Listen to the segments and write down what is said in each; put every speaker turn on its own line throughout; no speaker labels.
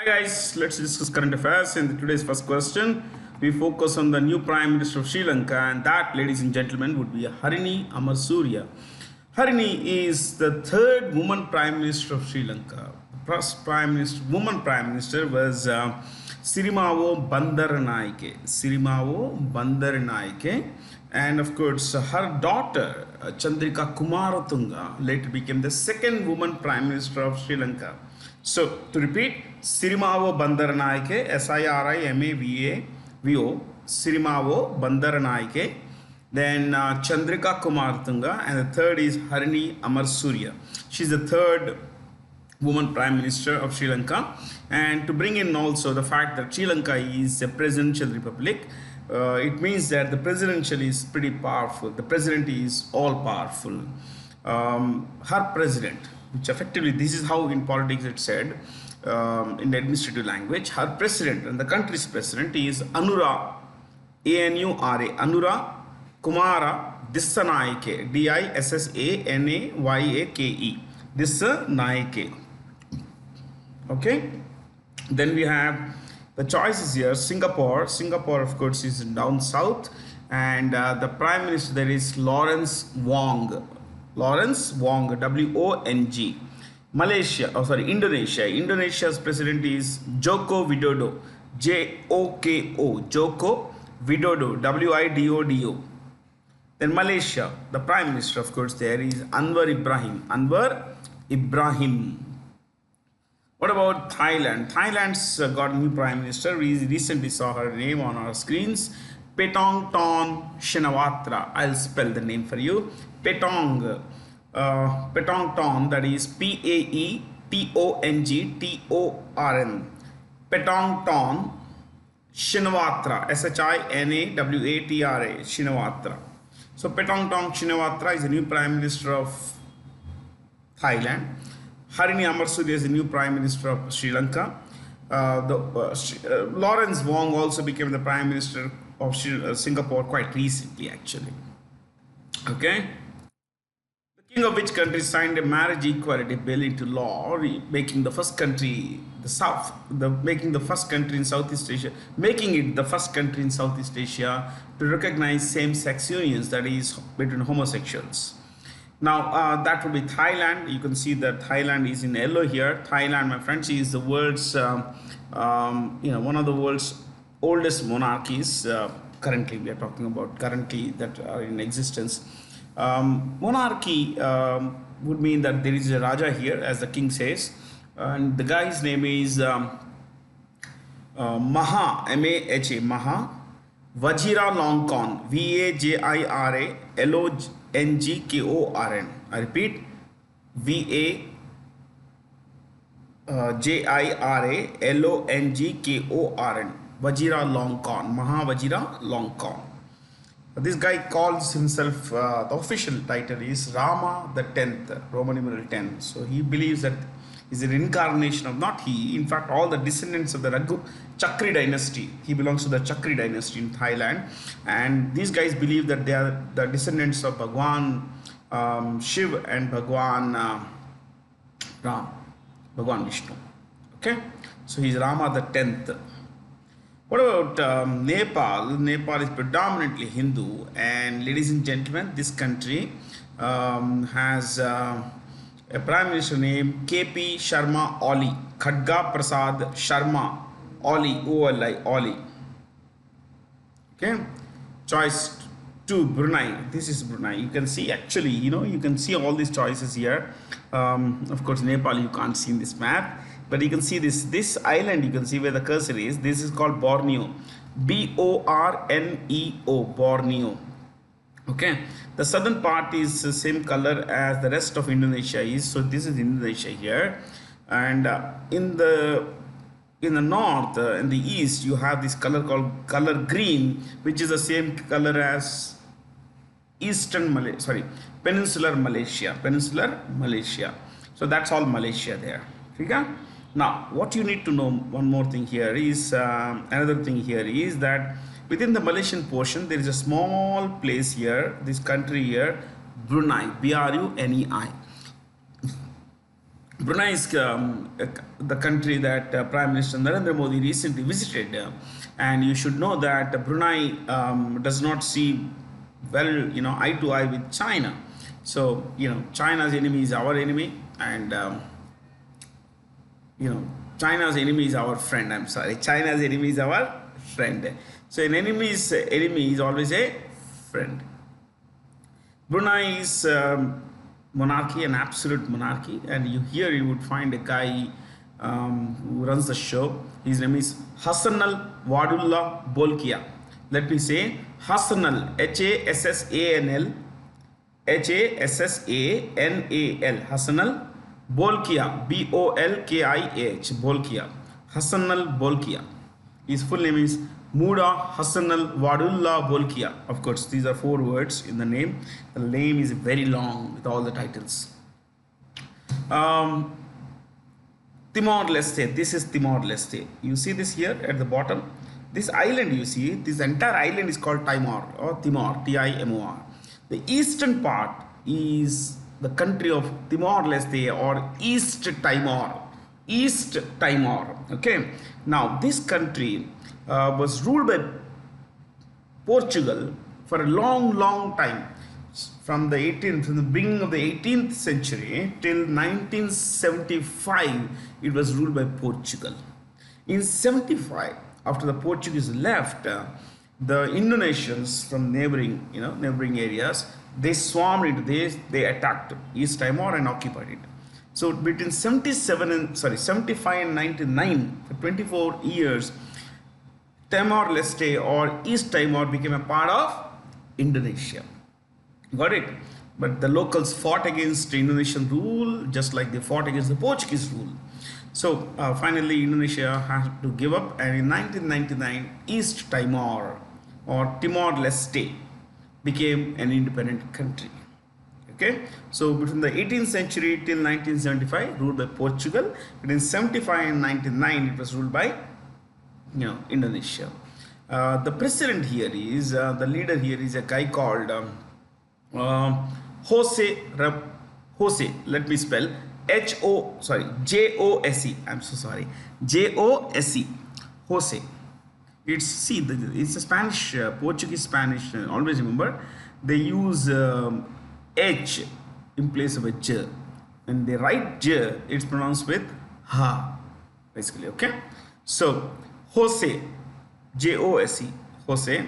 Hi guys, let's discuss current affairs. In today's first question, we focus on the new Prime Minister of Sri Lanka, and that, ladies and gentlemen, would be Harini Amarsurya. Harini is the third woman Prime Minister of Sri Lanka. The first woman Prime Minister was Sirimavo Bandaranaike. Sirimavo Bandaranaike. And of course, her daughter, Chandrika Kumaratunga, later became the second woman Prime Minister of Sri Lanka. So, to repeat, Sirimavo Bandaranaike, Sirimavo Sirimavo Bandaranaike, then Chandrika Kumaratunga, and the third is Harini Amarsurya. She's the third woman Prime Minister of Sri Lanka. And to bring in also the fact that Sri Lanka is a presidential republic, it means that the presidential is pretty powerful. The president is all powerful. Her president, which effectively, this is how in politics it's said, in the administrative language, her president and the country's president is Anura, A-N-U-R-A, Anura Kumara Dissanaike, D-I-S-S-A-N-A-Y-A-K-E, Dissanaike. Okay, then we have the choices here. Singapore, of course, is down south, and the Prime Minister there is Lawrence Wong, W-O-N-G. Indonesia. Indonesia's president is Joko Widodo, J-O-K-O, Joko Widodo, W-I-D-O-D-O. Then Malaysia, the Prime Minister, of course, there is Anwar Ibrahim. What about Thailand? Thailand's got a new Prime Minister. We recently saw her name on our screens, Paetongtarn Shinawatra. I'll spell the name for you. Paetongtarn, that is P-A-E-T-O-N-G-T-O-R-N. Paetongtarn Shinawatra, S-H-I-N-A-W-A-T-R-A, Shinawatra. So Paetongtarn Shinawatra is the new Prime Minister of Thailand. Harini Amarsurya is the new Prime Minister of Sri Lanka. Lawrence Wong also became the Prime Minister of Singapore quite recently, actually. Okay. The king of which country signed a marriage equality bill into law, making the first country, making it the first country in Southeast Asia to recognize same-sex unions, that is, between homosexuals. Now, that would be Thailand. You can see that Thailand is in yellow here. Thailand, my friends, is the world's, one of the world's oldest monarchies. Currently, we are talking about that are in existence. Monarchy would mean that there is a Raja here, as the king says. And the guy's name is Maha, M-A-H-A, Maha Vajiralongkorn, V-A-J-I-R-A-L-O-N-G-K-O-R-N. I repeat, V-A-J-I-R-A-L-O-N-G-K-O-R-N. Vajiralongkorn, Maha Vajiralongkorn. This guy calls himself, the official title is Rama the 10th, Roman numeral 10. So he believes that he's an incarnation of, not he, in fact, all the descendants of the Chakri dynasty. He belongs to the Chakri dynasty in Thailand. And these guys believe that they are the descendants of Bhagwan Shiv and Bhagwan Ram, Bhagwan Vishnu. Okay, so he's Rama the 10th. What about Nepal? Nepal is predominantly Hindu, and ladies and gentlemen, this country has a Prime Minister named K.P. Sharma Oli, Khadga Prasad Sharma Oli, O-L-I, Oli. Okay, choice 2, Brunei. This is Brunei. You can see, actually, you can see all these choices here. Of course, Nepal you can't see in this map, but you can see this island. You can see where the cursor is. This is called Borneo, B-O-R-N-E-O, Borneo. Okay, the southern part is the same color as the rest of Indonesia is. So this is Indonesia here, and in the north, in the east, you have this color called color green, which is the same color as peninsular Malaysia. So that's all Malaysia there. Okay? Now, what you need to know, one more thing here is, another thing here is that within the Malaysian portion, there is a small place here, this country here, Brunei, B-R-U-N-E-I. Brunei is the country that Prime Minister Narendra Modi recently visited, and you should know that Brunei does not see well, eye to eye with China. So, China's enemy is our enemy, and China's enemy is our friend. I'm sorry, China's enemy is our friend. So, an enemy's enemy is always a friend. Brunei is monarchy, an absolute monarchy, and you would find a guy who runs the show. His name is Hassanal Wadullah Bolkiah. Let me say Hassanal, Hassanal, Hassanal, Hassanal Bolkiah, Bolkiah, Bolkiah, Hassanal Bolkiah. His full name is Muda Hassanal Wadullah Bolkiah. Of course, these are 4 words in the name. The name is very long with all the titles. Timor-Leste. This is Timor-Leste. You see this here at the bottom. This island you see, this entire island is called Timor or Timor, Timor. The eastern part is the country of Timor-Leste or East Timor. East Timor. Okay. Now this country was ruled by Portugal for a long time, from the beginning of the 18th century till 1975. It was ruled by Portugal. In 75, after the Portuguese left, the Indonesians from neighboring areas, they swarmed into this. They attacked East Timor and occupied it. So between 75 and 99, for 24 years, Timor-Leste or East Timor became a part of Indonesia. Got it? But the locals fought against Indonesian rule, just like they fought against the Portuguese rule. So finally Indonesia had to give up, and in 1999 East Timor or Timor-Leste became an independent country. Okay, so between the 18th century till 1975 ruled by Portugal, between 75 and 99 it was ruled by Indonesia. The president here is the leader here is a guy called Jose. Let me spell Jose. I'm so sorry. Jose. Jose. It's a Spanish, Portuguese Spanish. Always remember, they use H in place of a J. When they write J, it's pronounced with Ha, basically. Okay. So Jose, Jose, Jose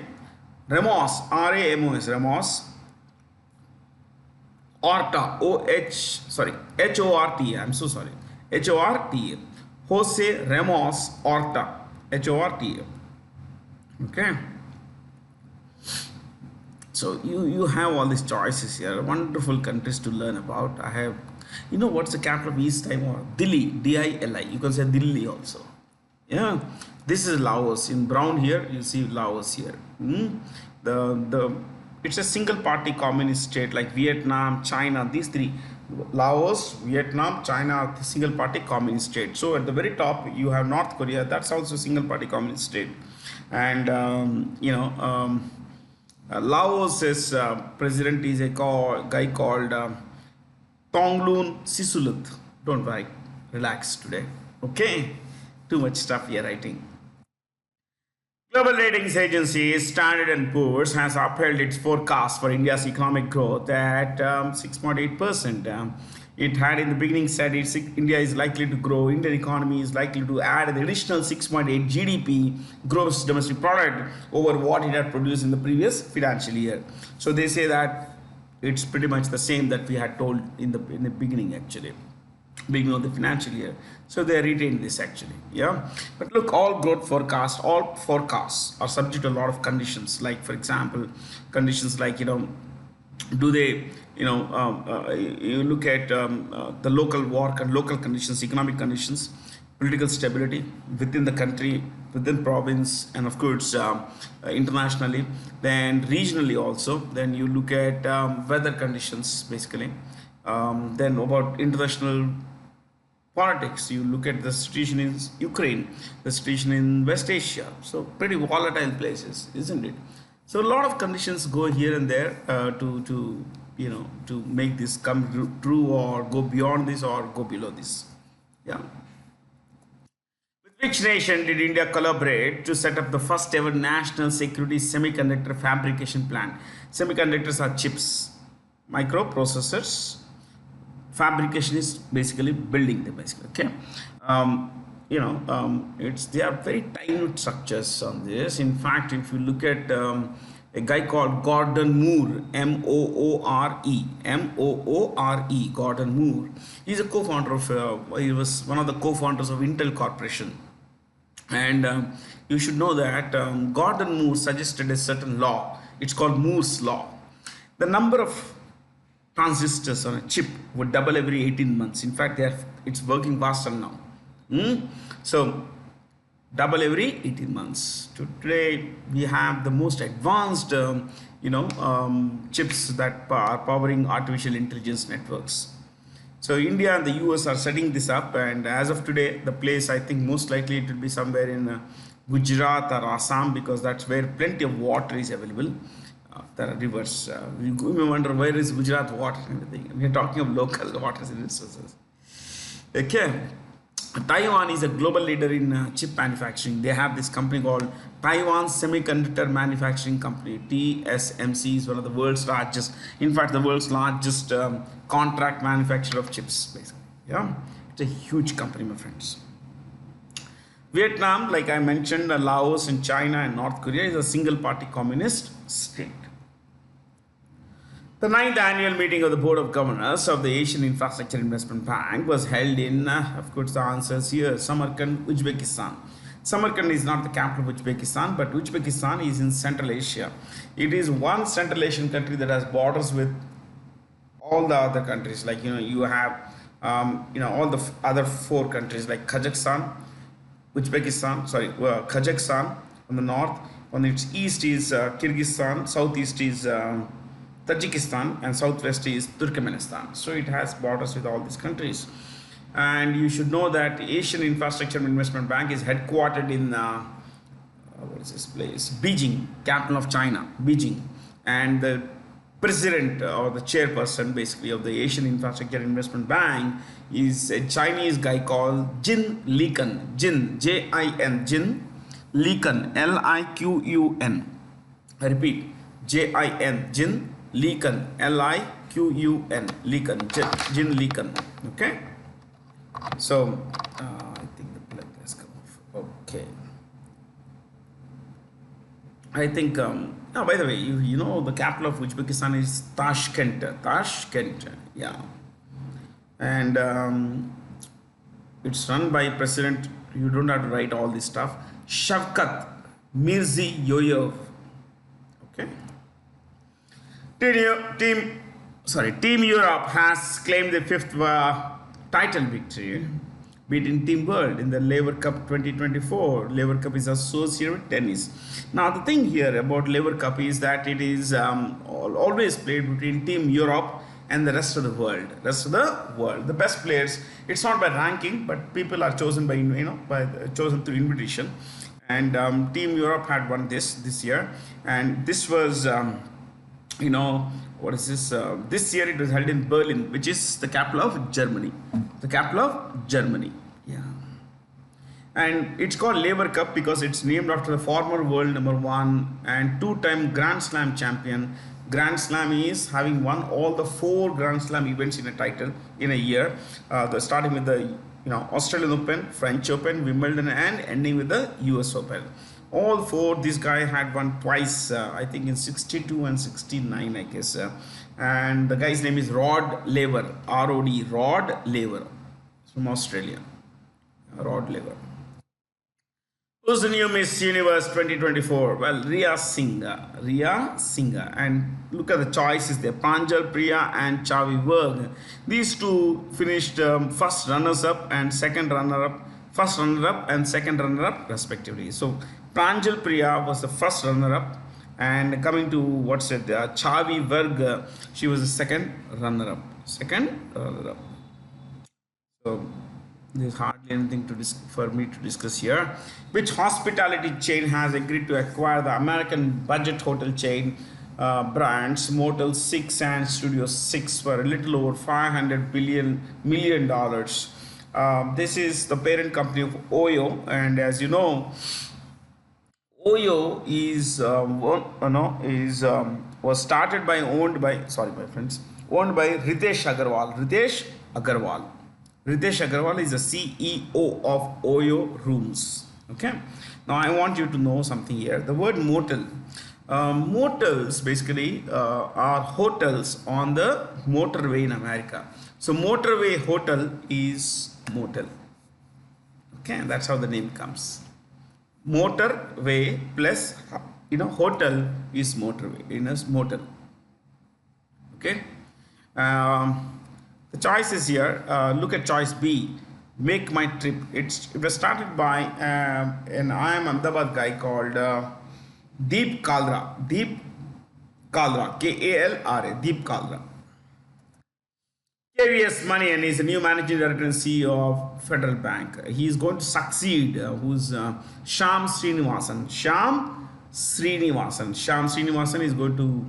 Ramos, Ramos, Ramos Horta, Horta. I'm so sorry. Horta. Jose Ramos Horta, Horta. Okay. So you have all these choices here, wonderful countries to learn about. I have, what's the capital of East Timor? Dili, Dili. You can say Dili also. Yeah, this is Laos. In brown here, you see Laos here. It's a single party communist state like Vietnam, China. These 3, Laos, Vietnam, China are the single party communist state. So at the very top you have North Korea. That's also a single party communist state. And Laos's president is a guy called Thongloun Sisulut. Don't worry, relax today. Okay, too much stuff here writing. Global ratings agency Standard & Poor's has upheld its forecast for India's economic growth at 6.8%. It had in the beginning said India is likely to grow. Indian economy is likely to add an additional 6.8 GDP, gross domestic product, over what it had produced in the previous financial year. So they say that it's pretty much the same that we had told in the beginning, actually, beginning of the financial year. So they retained this actually. Yeah. But look, all forecasts are subject to a lot of conditions. Like, for example, conditions like, do they, you look at the local work and local conditions, economic conditions, political stability within the country, within province, and of course internationally, then regionally also. Then you look at weather conditions, basically. Then about international politics, you look at the situation in Ukraine, the situation in West Asia. So pretty volatile places, isn't it? So a lot of conditions go here and there to to make this come true, or go beyond this, or go below this. Yeah. With which nation did India collaborate to set up the first ever national security semiconductor fabrication plant? Semiconductors are chips, microprocessors. Fabrication is basically building them, basically. Okay. It's they are very tiny structures on this. In fact, if you look at a guy called Gordon Moore, Moore, Gordon Moore. He's a co-founder of. He was one of the co-founders of Intel Corporation, and you should know that Gordon Moore suggested a certain law. It's called Moore's law. The number of transistors on a chip would double every 18 months. In fact, it's working faster now. So double every 18 months. Today we have the most advanced chips that are powering artificial intelligence networks. So India and the US are setting this up, and as of today, the place, I think most likely it will be somewhere in Gujarat or Assam, because that's where plenty of water is available. There are rivers. We may wonder, where is Gujarat water and everything. We are talking of local water resources. Okay. Taiwan is a global leader in chip manufacturing. They have this company called Taiwan Semiconductor Manufacturing Company. TSMC is one of the world's largest, in fact, the world's largest contract manufacturer of chips, basically. Yeah, it's a huge company, my friends. Vietnam, like I mentioned, Laos and China and North Korea, is a single party communist state. The 9th annual meeting of the Board of Governors of the Asian Infrastructure Investment Bank was held in, of course, the answers here, Samarkand, Uzbekistan. Samarkand is not the capital of Uzbekistan, but Uzbekistan is in Central Asia. It is one Central Asian country that has borders with all the other countries. Like, you have, all the other 4 countries like Kazakhstan, Kazakhstan on the north. On its east is Kyrgyzstan, southeast is Tajikistan, and southwest is Turkmenistan. So it has borders with all these countries. And you should know that Asian Infrastructure Investment Bank is headquartered in what is this place? Beijing, capital of China, Beijing. And the president or the chairperson, basically, of the Asian Infrastructure Investment Bank is a Chinese guy called Jin Liqun. Jin, J-I-N, Jin Liqun, L-I-Q-U-N. I repeat, J-I-N, Jin Liqun, L-I-Q-U-N, Liqun, Jin Liqun. Okay. So I think the plug has come off. Okay. I think. By the way, you know the capital of Uzbekistan is Tashkent. Tashkent. Yeah. And it's run by President. You don't have to write all this stuff. Shavkat Mirziyoyev. Okay. Team Europe has claimed the 5th title victory, beating Team World in the Laver Cup 2024. Laver Cup is associated with tennis. Now, the thing here about Laver Cup is that it is always played between Team Europe and the rest of the world. The best players. It's not by ranking, but people are chosen by chosen through invitation. And Team Europe had won this year, and this was. What is this? This year it was held in Berlin, which is the capital of Germany. Yeah. And it's called Laver Cup because it's named after the former world number 1 and 2-time Grand Slam champion. Grand Slam is having won all the 4 Grand Slam events in a year. Starting with the Australian Open, French Open, Wimbledon, and ending with the US Open. All 4, this guy had won twice, I think in 62 and 69, I guess. And the guy's name is Rod Laver, R-O-D, Rod Laver, from Australia. Rod Laver. Who's the new Miss Universe 2024? Well, Riya Singh. And look at the choices there. Pranjal Priya and Chavi Virg. These 2 finished first runners-up and second runner-up. First runner-up and second runner-up respectively. So Pranjal Priya was the first runner-up, and coming to Chavi Virg, she was the second runner-up. So there's hardly anything for me to discuss here. Which hospitality chain has agreed to acquire the American budget hotel chain brands, Motel 6 and Studio 6 for a little over $500 million. This is the parent company of Oyo, and as you know, Oyo is was started by owned by Ritesh Agarwal. Ritesh Agarwal is the CEO of Oyo Rooms. Okay. Now I want you to know something here. The word motel. Motels basically are hotels on the motorway in America. So motorway hotel is motel. Okay, that's how the name comes. Motorway plus hotel is motorway in a motel. Okay. The choices here. Look at choice B. Make my trip. It was started by an Ahmedabad guy called Deep Kalra. Kalra. Deep Kalra. KVS Money, and he's a new managing director and CEO of Federal Bank. He is going to succeed. Who's Shyam Srinivasan? Shyam Srinivasan is going to,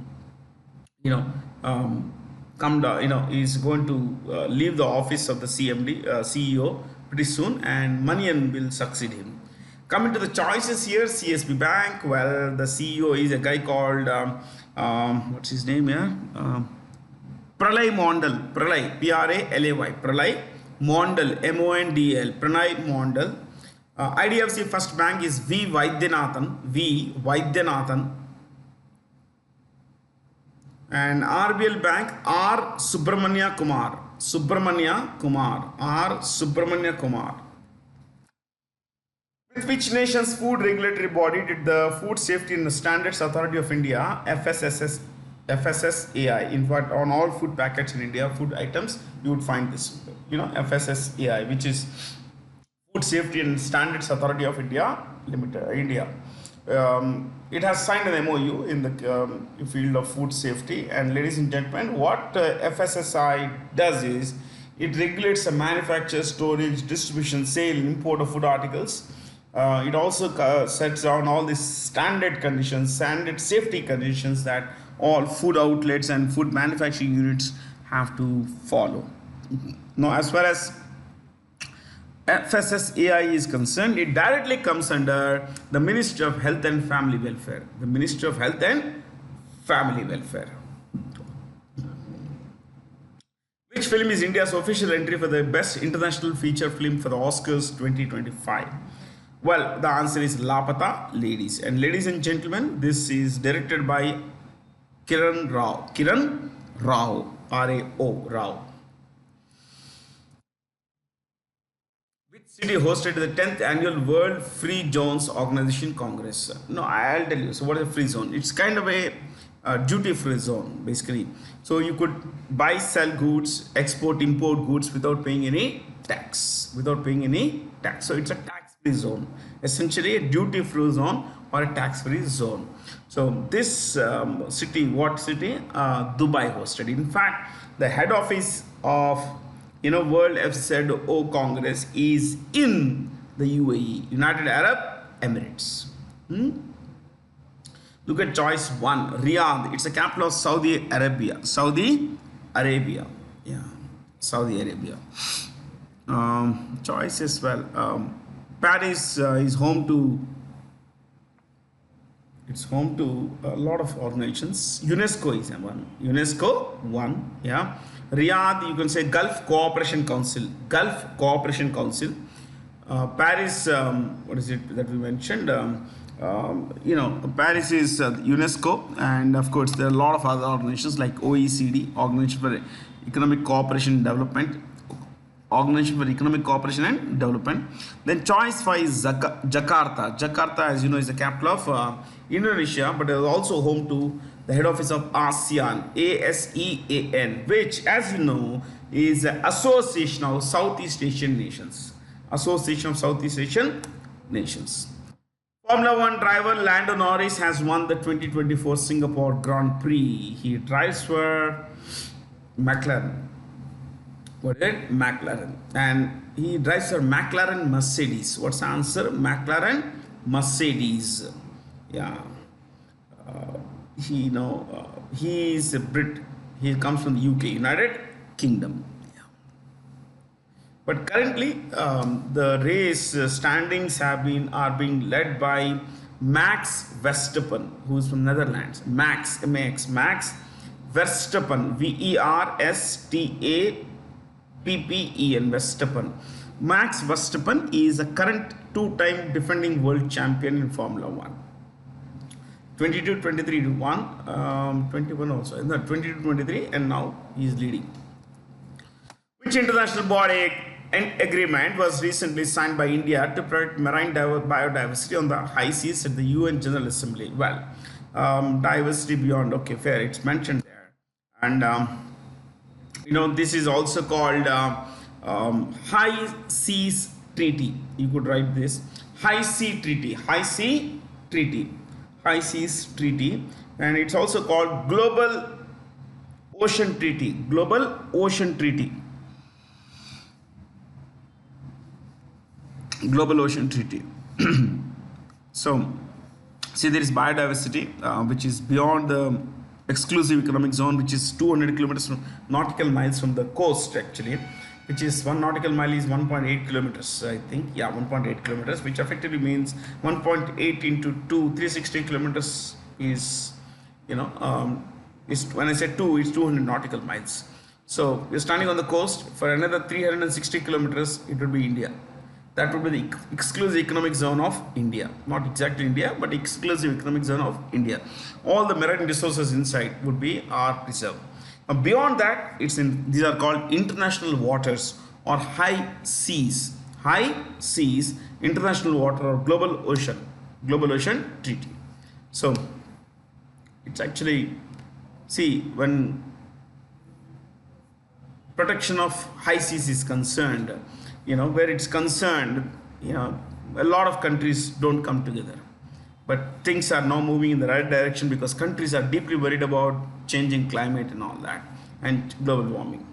come down. He's going to leave the office of the CEO pretty soon, and Manian will succeed him. Coming to the choices here, CSB Bank. Well, the CEO is a guy called what's his name here? Pralay Mondal. Pralay, Pralay. Pralay Mondal, Mondl. Pranay Mondal. IDFC First Bank is V. Vaidyanathan. And RBL Bank, R. Subramanya Kumar. R. Subramanya Kumar. With which nation's food regulatory body did the Food Safety and Standards Authority of India, FSSAI, in fact, on all food packets in India, food items, you would find this, FSSAI, which is Food Safety and Standards Authority of India Limited, it has signed an MOU in the field of food safety. And ladies and gentlemen, what FSSAI does is it regulates the manufacture, storage, distribution, sale, import of food articles. It also sets down all these standard safety conditions that all food outlets and food manufacturing units have to follow. Now, as far as FSSAI is concerned, it directly comes under the Ministry of Health and Family Welfare. The Ministry of Health and Family Welfare. Which film is India's official entry for the Best International Feature Film for the Oscars 2025? Well, the answer is Lapata Ladies. And ladies and gentlemen, this is directed by Kiran Rao. R-A-O, Rao. Which city hosted the 10th annual World Free Zones Organization Congress? No, I'll tell you. So what is a free zone? It's kind of a duty-free zone, basically. So you could buy, sell goods, export, import goods without paying any tax. So it's a tax-free zone. Essentially a duty-free zone or a tax-free zone. So this city, what city? Dubai hosted. In fact, the head office of World FZO Congress is in the UAE, United Arab Emirates. Look at choice 1, Riyadh. It's the capital of Saudi Arabia. Choice as well. Paris is home to. It's home to a lot of organizations. UNESCO is one. Yeah. Riyadh, you can say Gulf Cooperation Council. Paris, what is it that we mentioned? Paris is UNESCO, and of course there are a lot of other organizations like OECD, Organization for Economic Cooperation and Development. Then choice 5 is Jakarta. Jakarta, as you know, is the capital of Indonesia, but it is also home to the head office of ASEAN, ASEAN, which, as you know, is the Association of Southeast Asian Nations. Formula 1 driver Lando Norris has won the 2024 Singapore Grand Prix. He drives for McLaren. And he drives for McLaren Mercedes. What's the answer? McLaren Mercedes. Yeah. he is a Brit. He comes from the UK, United Kingdom. But currently, the race standings are being led by Max Verstappen, who is from Netherlands. Max Verstappen, Verstappen, Verstappen. Max Verstappen is a current two-time defending world champion in Formula One. 22, 23 to 1, 21 also, no, 22, 23, and now he is leading. Which international body and agreement was recently signed by India to protect marine biodiversity on the high seas at the UN General Assembly? Well, diversity beyond, okay, fair, it's mentioned there. And, this is also called High Seas Treaty. You could write this High Seas Treaty, and it's also called Global Ocean Treaty. So, see, there is biodiversity, which is beyond the exclusive economic zone, which is 200 kilometers nautical miles from the coast, actually, which is 1 nautical mile is 1.8 kilometers, I think. Yeah, 1.8 kilometers, which effectively means 1.8 into 2, 360 kilometers is, is, when I say 2, it's 200 nautical miles. So we're standing on the coast. For another 360 kilometers, it would be India. That would be the exclusive economic zone of India. Not exactly India, but exclusive economic zone of India. All the marine resources inside would be our reserve. Beyond that, these are called international waters or high seas, international water or global ocean treaty. So it's actually, see, when protection of high seas is concerned, where it's concerned, a lot of countries don't come together. But things are now moving in the right direction because countries are deeply worried about changing climate and all that, and global warming.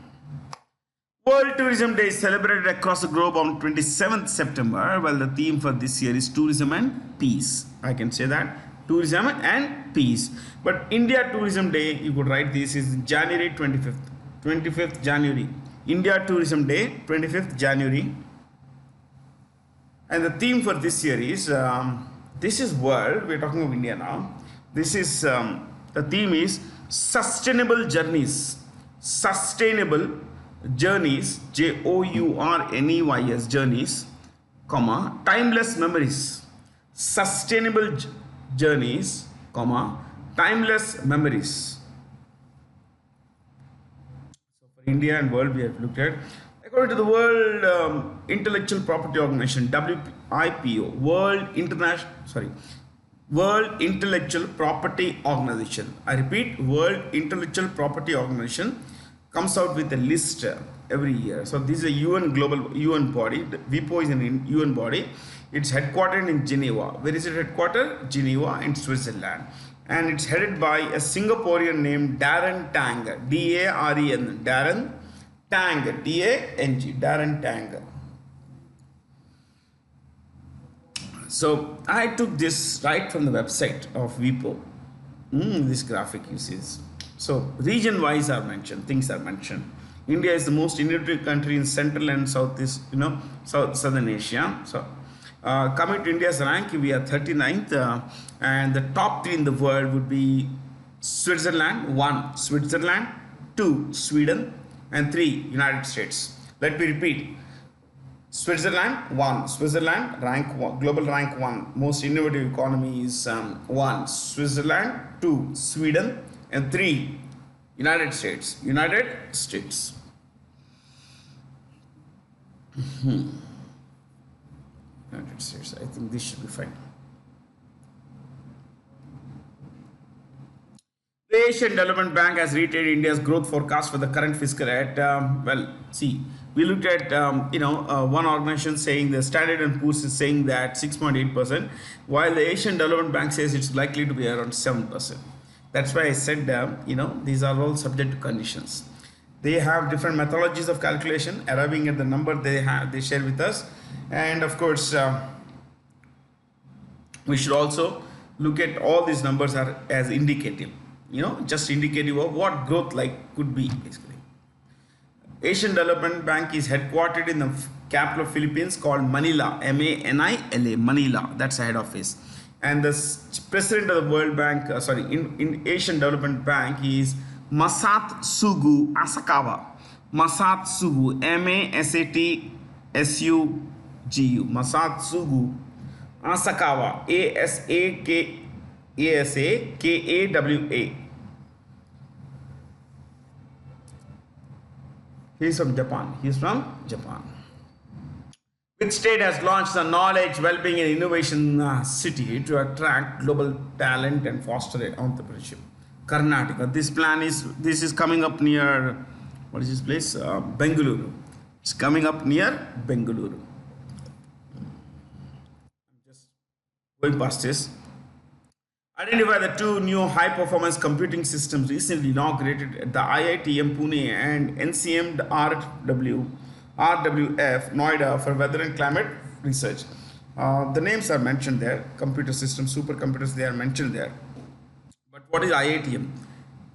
World Tourism Day is celebrated across the globe on 27th September. Well, the theme for this year is tourism and peace. I can say that, tourism and peace. But India Tourism Day, you could write this, is January 25th January. India Tourism Day, 25th January. And the theme for this year is, this is world, we're talking of India now. This is, the theme is sustainable journeys, Journeys, journeys, comma, timeless memories, sustainable journeys, comma, timeless memories. So for India and world, we have looked at, according to the World Intellectual Property Organization, WIPO, World Intellectual Property Organization. I repeat, World Intellectual Property Organization comes out with a list every year. So this is a UN body. The WIPO is an UN body. It's headquartered in Geneva. Where is it headquartered? Geneva in Switzerland. And it's headed by a Singaporean named Darren Tang. D-A-R-E-N. Darren Tang. T-A-N-G. Darren Tang. So I took this right from the website of WIPO. This graphic you see. So region-wise are mentioned, things are mentioned. India is the most innovative country in Central and Southeast, Southern Asia. So coming to India's rank, we are 39th, and the top 3 in the world would be Switzerland, 1, Switzerland, 2, Sweden, and 3, United States. Let me repeat. Switzerland, 1. Switzerland, rank 1, global rank 1. Most innovative economy is 1. Switzerland, 2. Sweden, and 3. United States. United States. United States. I think this should be fine. The Asian Development Bank has retained India's growth forecast for the current fiscal at, we looked at, one organization saying the Standard & Poor's is saying that 6.8%, while the Asian Development Bank says it's likely to be around 7%. That's why I said, these are all subject to conditions. They have different methodologies of calculation, arriving at the number they share with us. And of course, we should also look at all these numbers are as indicative, just indicative of what growth like could be basically. Asian Development Bank is headquartered in the capital of Philippines called Manila, Manila, Manila. That's the head office. And the president of the World Bank, in Asian Development Bank is Masatsugu Asakawa. Masatsugu, Masatsugu, Masatsugu Asakawa, Asakawa. He's from Japan. Which state has launched the Knowledge, Wellbeing and Innovation City to attract global talent and foster entrepreneurship? Karnataka. This is coming up near, what is this place? Bengaluru. It's coming up near Bengaluru. Just going past this. Identify the two new high-performance computing systems recently inaugurated at the IITM Pune and NCM RWF Noida for weather and climate research. The names are mentioned there. Computer systems, supercomputers, they are mentioned there. But what is IITM?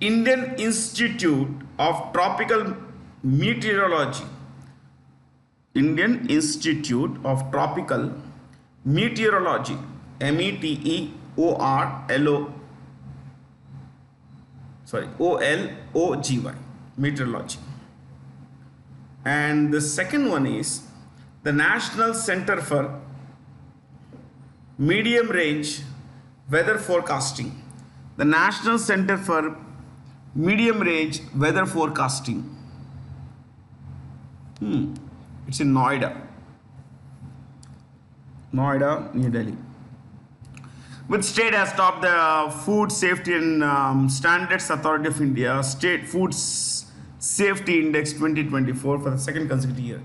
Indian Institute of Tropical Meteorology. Indian Institute of Tropical Meteorology. OLOGY, meteorology. And the second one is the National Center for Medium Range Weather Forecasting. The National Center for Medium Range Weather Forecasting. It's in Noida, New Delhi. Which state has topped the Food Safety and Standards Authority of India State Food Safety Index 2024 for the second consecutive year?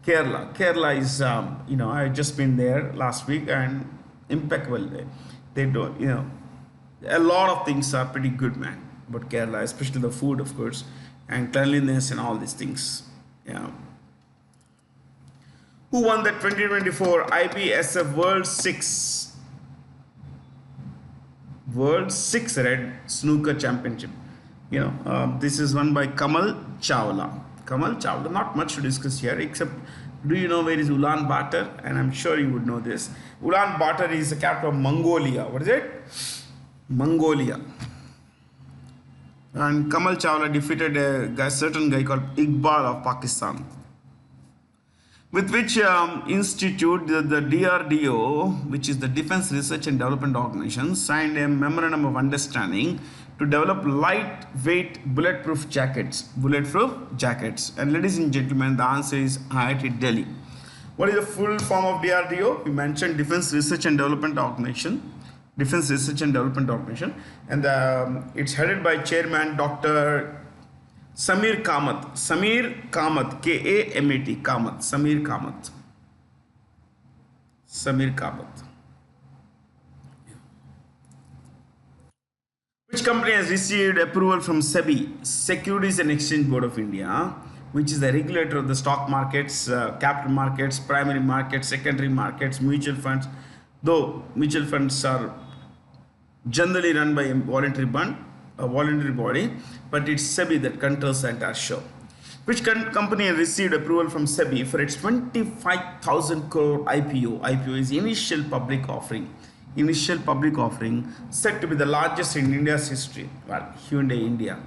Kerala. Kerala is, I had just been there last week and impeccable. They don't, a lot of things are pretty good, man, about Kerala, especially the food, of course, and cleanliness and all these things. Yeah. Who won the 2024 IBSF World 6 Red Snooker Championship? This is won by Kamal Chawla. Not much to discuss here, except do you know where is Ulaanbaatar? And I'm sure you would know this. Ulaanbaatar is the capital of Mongolia. What is it? Mongolia. And Kamal Chawla defeated a certain guy called Iqbal of Pakistan. With which institute the DRDO, which is the Defense Research and Development Organization, signed a memorandum of understanding to develop lightweight bulletproof jackets. And ladies and gentlemen, the answer is IIT Delhi. What is the full form of DRDO? We mentioned Defense Research and Development Organization. And it's headed by Chairman Dr. Samir Kamath, K-A-M-A-T, Samir Kamath. Which company has received approval from SEBI, Securities and Exchange Board of India, which is the regulator of the stock markets, capital markets, primary markets, secondary markets, mutual funds? Though mutual funds are generally run by a voluntary body, but it's SEBI that controls the entire show. Which company has received approval from SEBI for its 25,000 crore IPO? IPO is initial public offering. Said to be the largest in India's history. Well, Hyundai India.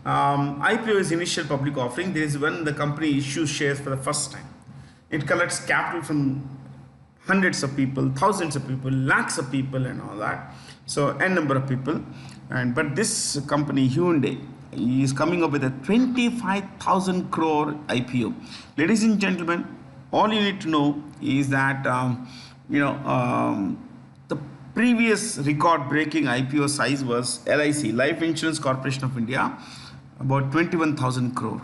IPO is initial public offering. There is when the company issues shares for the first time. It collects capital from hundreds of people, thousands of people, lakhs of people and all that. So n number of people. But this company Hyundai is coming up with a 25,000 crore IPO. Ladies and gentlemen, all you need to know is that the previous record-breaking IPO size was LIC, Life Insurance Corporation of India, about 21,000 crore.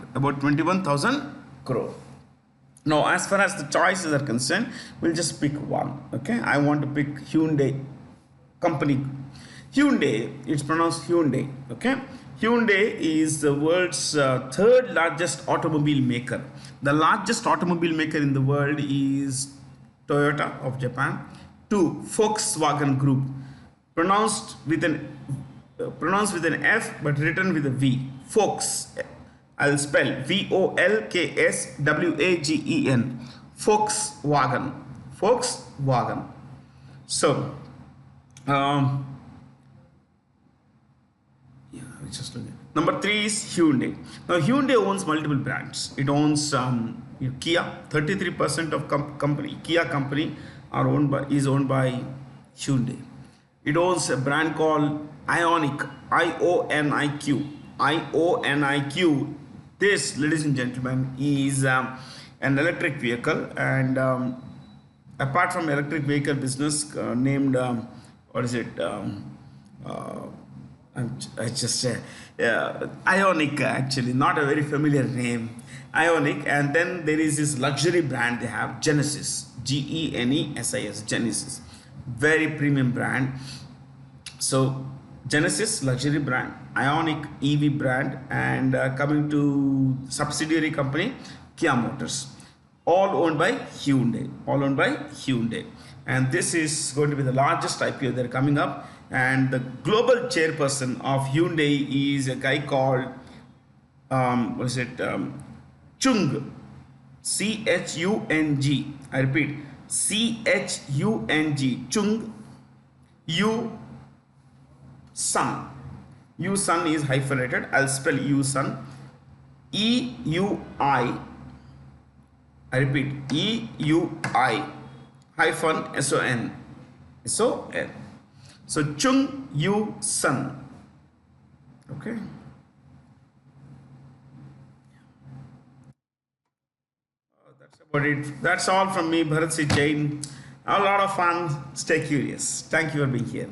Now, as far as the choices are concerned, we'll just pick one. Okay, I want to pick Hyundai company. Hyundai, it's pronounced Hyundai. Okay, Hyundai is the world's third largest automobile maker. The largest automobile maker in the world is Toyota of Japan. 2, Volkswagen Group. pronounced with an F but written with a V. Folks. I'll spell Volkswagen. Volkswagen. Volkswagen. So, um, yeah, just look at. Number three is Hyundai. Now Hyundai owns multiple brands. It owns Kia. 33% of company Kia company is owned by Hyundai. It owns a brand called Ioniq. Ioniq. Ioniq. This, ladies and gentlemen, is an electric vehicle, and apart from electric vehicle business, named what is it? Uh, I just Ionic, actually, not a very familiar name. Ionic, and then there is this luxury brand they have, Genesis, Genesis, Genesis, very premium brand. So Genesis luxury brand, Ionic EV brand, and coming to subsidiary company Kia Motors, all owned by Hyundai, and this is going to be the largest IPO that are coming up. And the global chairperson of Hyundai is a guy called what is it? Chung, Chung. I repeat, Chung. Chung Yu Sun. Yu Sun is hyphenated. I'll spell Yu Sun. EUI. I repeat, EUI hyphen SON. SON. So Chung Yu Sun. Okay. That's about it. That's all from me, Bharat C. Jain. A lot of fun. Stay curious. Thank you for being here.